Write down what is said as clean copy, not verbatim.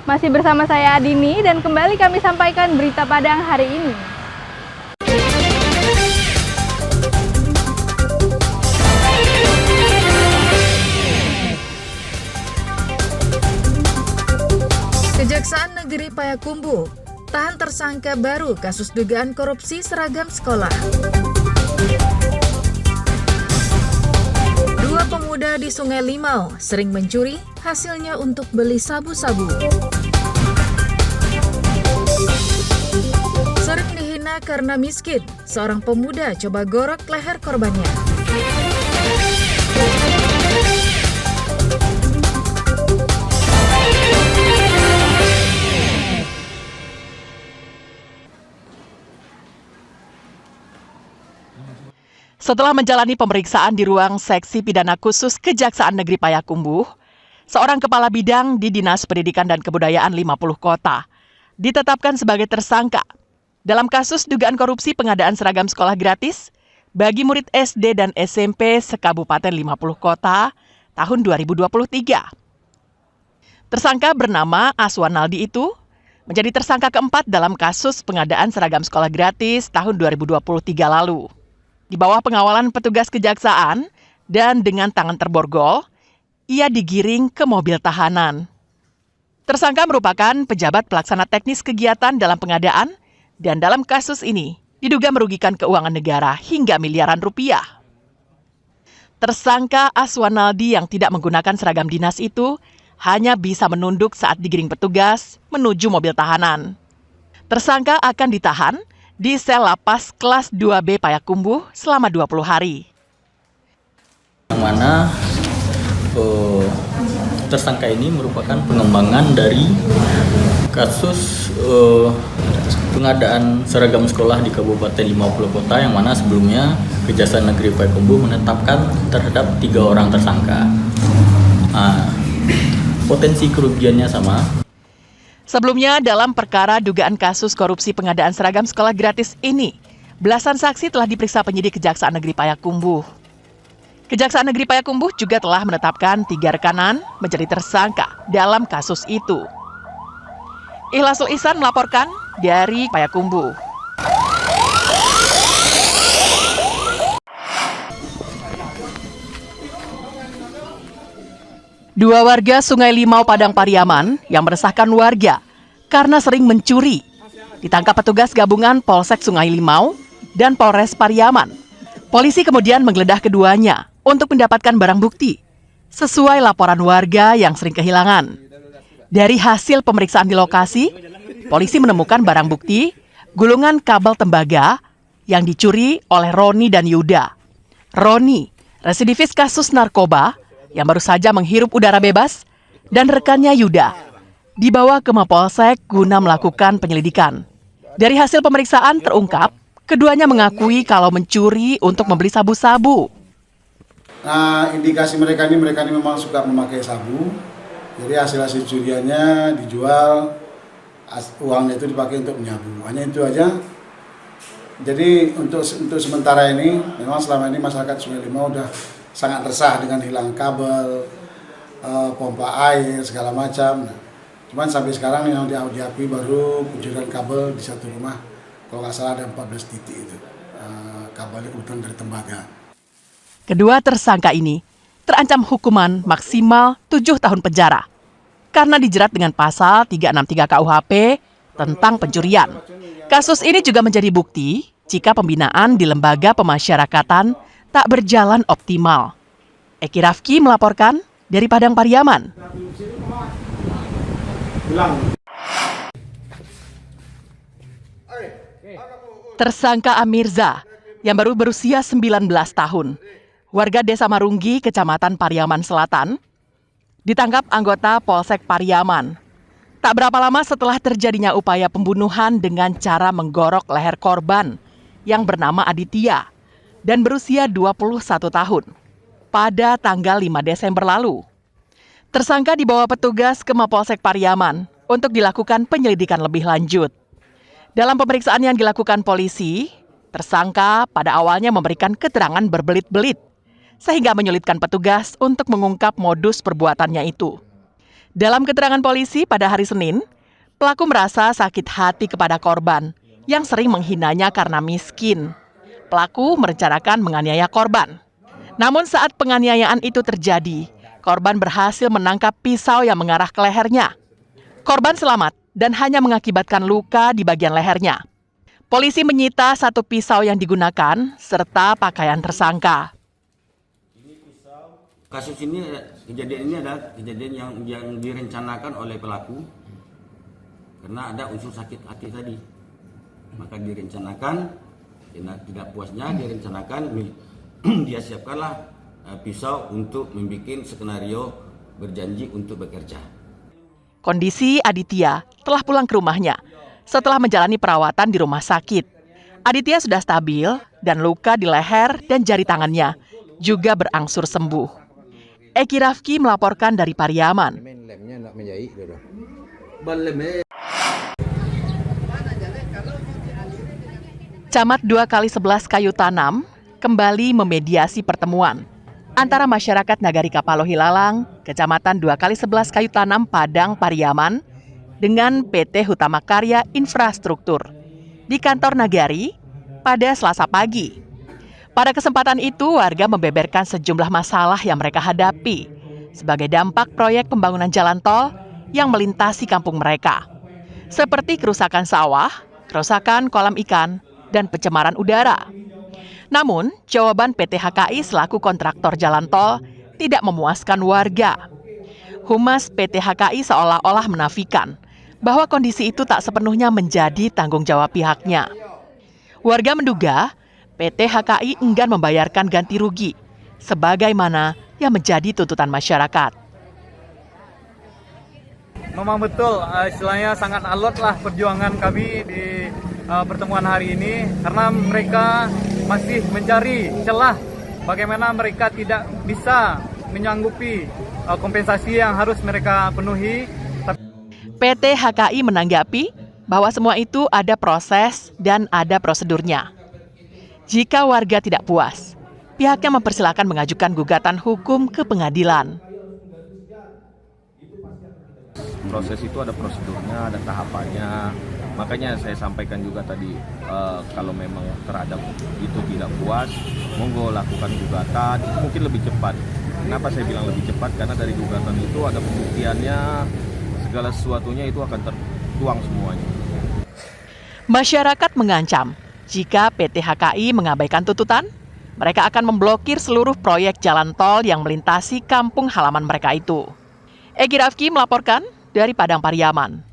Masih bersama saya Adini dan kembali kami sampaikan berita Padang hari ini. Kejaksaan Negeri Payakumbuh tahan tersangka baru kasus dugaan korupsi seragam sekolah. Dua pemuda di Sungai Limau sering mencuri, hasilnya untuk beli sabu-sabu. Sering dihina karena miskin, seorang pemuda coba gorok leher korbannya. Setelah menjalani pemeriksaan di ruang seksi pidana khusus Kejaksaan Negeri Payakumbuh, seorang kepala bidang di Dinas Pendidikan dan Kebudayaan 50 Kota ditetapkan sebagai tersangka dalam kasus dugaan korupsi pengadaan seragam sekolah gratis bagi murid SD dan SMP se-Kabupaten 50 Kota tahun 2023. Tersangka bernama Aswanaldi itu menjadi tersangka keempat dalam kasus pengadaan seragam sekolah gratis tahun 2023 lalu. Di bawah pengawalan petugas kejaksaan dan dengan tangan terborgol, ia digiring ke mobil tahanan. Tersangka merupakan pejabat pelaksana teknis kegiatan dalam pengadaan dan dalam kasus ini diduga merugikan keuangan negara hingga miliaran rupiah. Tersangka Aswanaldi yang tidak menggunakan seragam dinas itu hanya bisa menunduk saat digiring petugas menuju mobil tahanan. Tersangka akan ditahan di sel lapas kelas 2B Payakumbuh selama 20 hari. Yang mana tersangka ini merupakan pengembangan dari kasus pengadaan seragam sekolah di Kabupaten 50 Kota yang mana sebelumnya Kejaksaan Negeri Payakumbuh menetapkan terhadap 3 orang tersangka. Potensi kerugiannya sama. Sebelumnya, dalam perkara dugaan kasus korupsi pengadaan seragam sekolah gratis ini, belasan saksi telah diperiksa penyidik Kejaksaan Negeri Payakumbuh. Kejaksaan Negeri Payakumbuh juga telah menetapkan 3 rekanan menjadi tersangka dalam kasus itu. Ikhlasul Ihsan melaporkan dari Payakumbuh. Dua warga Sungai Limau Padang Pariaman yang meresahkan warga karena sering mencuri ditangkap petugas gabungan Polsek Sungai Limau dan Polres Pariaman. Polisi kemudian menggeledah keduanya untuk mendapatkan barang bukti sesuai laporan warga yang sering kehilangan. Dari hasil pemeriksaan di lokasi, polisi menemukan barang bukti gulungan kabel tembaga yang dicuri oleh Roni dan Yuda. Roni, residivis kasus narkoba yang baru saja menghirup udara bebas, dan rekannya Yuda dibawa ke Mapolsek guna melakukan penyelidikan. Dari hasil pemeriksaan terungkap, keduanya mengakui kalau mencuri untuk membeli sabu-sabu. Nah, indikasi mereka ini memang suka memakai sabu. Jadi hasil curiannya dijual, uangnya itu dipakai untuk menyabu. Hanya itu aja. Jadi untuk sementara ini, memang selama ini masyarakat Sungai Limau udah sangat resah dengan hilang kabel, pompa air, segala macam. Nah, cuman sampai sekarang yang diakui baru pencurian kabel di satu rumah, kalau nggak salah ada 14 titik itu. Kabelnya kebetulan dari tembaga. Kedua tersangka ini terancam hukuman maksimal 7 tahun penjara karena dijerat dengan pasal 363 KUHP tentang pencurian. Kasus ini juga menjadi bukti jika pembinaan di lembaga pemasyarakatan tak berjalan optimal. Eki Rafki melaporkan dari Padang Pariaman. Tersangka Amirza yang baru berusia 19 tahun, warga Desa Marunggi, Kecamatan Pariaman Selatan, ditangkap anggota Polsek Pariaman. Tak berapa lama setelah terjadinya upaya pembunuhan dengan cara menggorok leher korban yang bernama Aditya dan berusia 21 tahun pada tanggal 5 Desember lalu. Tersangka dibawa petugas ke Mapolsek Pariaman untuk dilakukan penyelidikan lebih lanjut. Dalam pemeriksaan yang dilakukan polisi, tersangka pada awalnya memberikan keterangan berbelit-belit, sehingga menyulitkan petugas untuk mengungkap modus perbuatannya itu. Dalam keterangan polisi pada hari Senin, pelaku merasa sakit hati kepada korban yang sering menghinanya karena miskin. Pelaku merencanakan menganiaya korban. Namun saat penganiayaan itu terjadi, korban berhasil menangkap pisau yang mengarah ke lehernya. Korban selamat dan hanya mengakibatkan luka di bagian lehernya. Polisi menyita 1 pisau yang digunakan serta pakaian tersangka. Kasus ini, kejadian ini adalah kejadian yang direncanakan oleh pelaku karena ada unsur sakit hati tadi. Maka direncanakan, tidak puasnya direncanakan, dia siapkanlah pisau untuk membuat skenario berjanji untuk bekerja. Kondisi Aditya telah pulang ke rumahnya setelah menjalani perawatan di rumah sakit. Aditya sudah stabil dan luka di leher dan jari tangannya juga berangsur sembuh. Eki Rafki melaporkan dari Pariaman. Camat 2x11 Kayu Tanam kembali memediasi pertemuan antara masyarakat Nagari Kapalo Hilalang, Kecamatan 2x11 Kayu Tanam Padang Pariaman dengan PT Hutama Karya Infrastruktur di kantor Nagari pada Selasa pagi. Pada kesempatan itu, warga membeberkan sejumlah masalah yang mereka hadapi sebagai dampak proyek pembangunan jalan tol yang melintasi kampung mereka, seperti kerusakan sawah, kerusakan kolam ikan, dan pencemaran udara. Namun, jawaban PT HKI selaku kontraktor jalan tol tidak memuaskan warga. Humas PT HKI seolah-olah menafikan bahwa kondisi itu tak sepenuhnya menjadi tanggung jawab pihaknya. Warga menduga PT HKI enggan membayarkan ganti rugi, sebagaimana yang menjadi tuntutan masyarakat. Memang betul, istilahnya sangat alot lah perjuangan kami di pertemuan hari ini, karena mereka masih mencari celah bagaimana mereka tidak bisa menyanggupi kompensasi yang harus mereka penuhi. PT HKI menanggapi bahwa semua itu ada proses dan ada prosedurnya. Jika warga tidak puas, pihaknya mempersilahkan mengajukan gugatan hukum ke pengadilan. Proses itu ada prosedurnya, ada tahapannya. Makanya saya sampaikan juga tadi, kalau memang terhadap itu tidak puas, monggo lakukan gugatan, itu mungkin lebih cepat. Kenapa saya bilang lebih cepat? Karena dari gugatan itu ada pembuktiannya, segala sesuatunya itu akan tertuang semuanya. Masyarakat mengancam, jika PT HKI mengabaikan tuntutan, mereka akan memblokir seluruh proyek jalan tol yang melintasi kampung halaman mereka itu. Eki Rafki melaporkan dari Padang Pariaman.